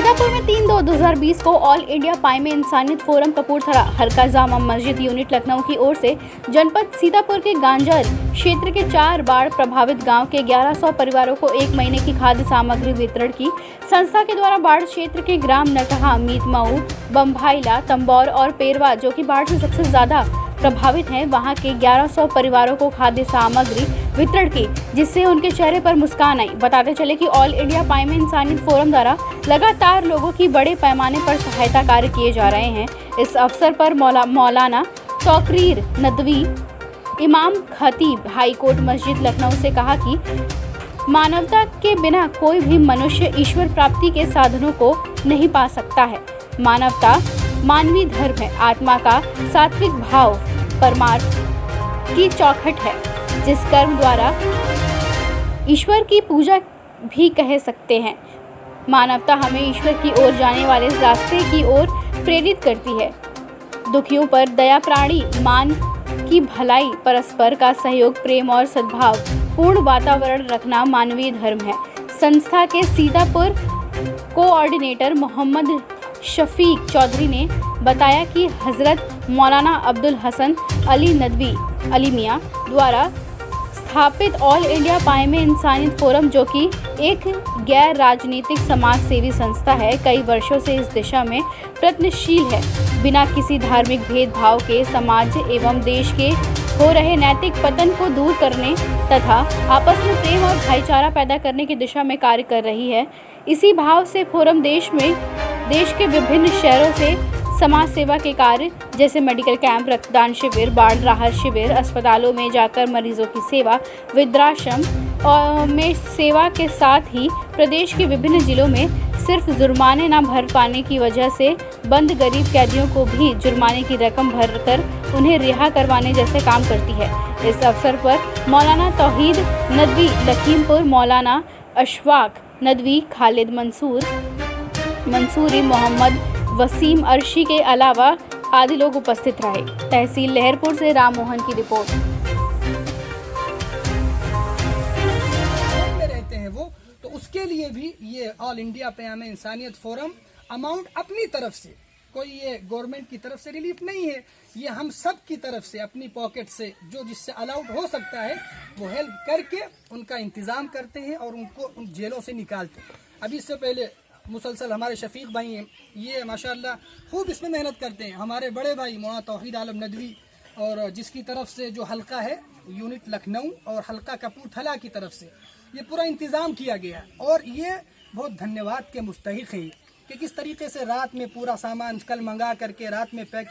सीतापुर में 3/2/2020 को all India पाइम इंसानियत फोरम कपूरथला हरका जामा मस्जिद यूनिट लखनऊ की ओर से जनपद सीतापुर के गांजर क्षेत्र के 4 बाढ़ प्रभावित गांव के 1100 परिवारों को 1 महीने की खाद्य सामग्री वितरण की। संस्था के द्वारा बाढ़ क्षेत्र के ग्राम नटहा, मीतमऊ, बम्भाइला, तंबौर और पेरवा जो कि बाढ़ से सबसे ज्यादा प्रभावित हैं, वहां के 1100 परिवारों को खाद्य सामग्री वितरण की, जिससे उनके चेहरे पर मुस्कान आई। बताते चले कि ऑल इंडिया पाइम इंसानियत फोरम द्वारा लगातार लोगों की बड़े पैमाने पर सहायता कार्य किए जा रहे हैं। इस अवसर पर मौलाना तौकीर नदवी, इमाम खतीब हाई कोर्ट मस्जिद लखनऊ से कहा कि मानवता के बिना कोई भी मनुष्य ईश्वर प्राप्ति के साधनों को नहीं पा सकता है। मानवता मानवीय धर्म है, आत्मा का सात्विक भाव परमार्थ की चौखट है, जिस कर्म द्वारा ईश्वर की पूजा भी कह सकते हैं। मानवता हमें ईश्वर की ओर जाने वाले रास्ते की ओर प्रेरित करती है। दुखियों पर दया, प्राणी मान की भलाई, परस्पर का सहयोग, प्रेम और सद्भाव पूर्ण वातावरण रखना मानवीय धर्म है। संस्था के सीतापुर कोऑर्डिनेटर मोहम्मद शफीक चौधरी ने बताया कि हजरत मौलाना अब्दुल हसन अली नदवी अली मियाँ द्वारा स्थापित ऑल इंडिया पाइम इंसानियत फोरम, जो कि एक गैर राजनीतिक समाज सेवी संस्था है, कई वर्षों से इस दिशा में प्रयत्नशील है। बिना किसी धार्मिक भेदभाव के समाज एवं देश के हो रहे नैतिक पतन को दूर करने तथा आपस में प्रेम और भाईचारा पैदा करने की दिशा में कार्य कर रही है। इसी भाव से फोरम देश के विभिन्न शहरों से समाज सेवा के कार्य जैसे मेडिकल कैंप, रक्तदान शिविर, बाढ़ राहत शिविर, अस्पतालों में जाकर मरीजों की सेवा, वृद्धाश्रम में सेवा के साथ ही प्रदेश के विभिन्न जिलों में सिर्फ जुर्माने न भर पाने की वजह से बंद गरीब कैदियों को भी जुर्माने की रकम भरकर उन्हें रिहा करवाने जैसे काम करती है। इस अवसर पर मौलाना तौहीद नदवी लखीमपुर, मौलाना अशफाक नदवी, खालिद मंसूरी, मोहम्मद वसीम अर्शी के अलावा आदि लोग उपस्थित रहे। तहसील लहरपुर से राम मोहन की रिपोर्ट। में रहते हैं वो, तो उसके लिए भी ये ऑल इंडिया पाइम इंसानियत फोरम अमाउंट अपनी तरफ से, कोई ये गवर्नमेंट की तरफ से रिलीफ नहीं है, ये हम सब की तरफ से अपनी पॉकेट से जो जिससे अलाउड हो सकता है वो हेल्प करके उनका इंतजाम करते हैं और उनको उन जेलों से निकालते हैं। अभी इससे पहले मुसलसल हमारे शफीक भाई हैं, ये माशाल्लाह खूब इसमें मेहनत करते हैं। हमारे बड़े भाई मौलाना तौहीद आलम नदवी, और जिसकी तरफ से जो हल्का है यूनिट लखनऊ और हल्का कपूरथला की तरफ से ये पूरा इंतज़ाम किया गया, और ये बहुत धन्यवाद के मुस्तहिक है कि किस तरीके से रात में पूरा सामान कल मंगा करके रात में पैक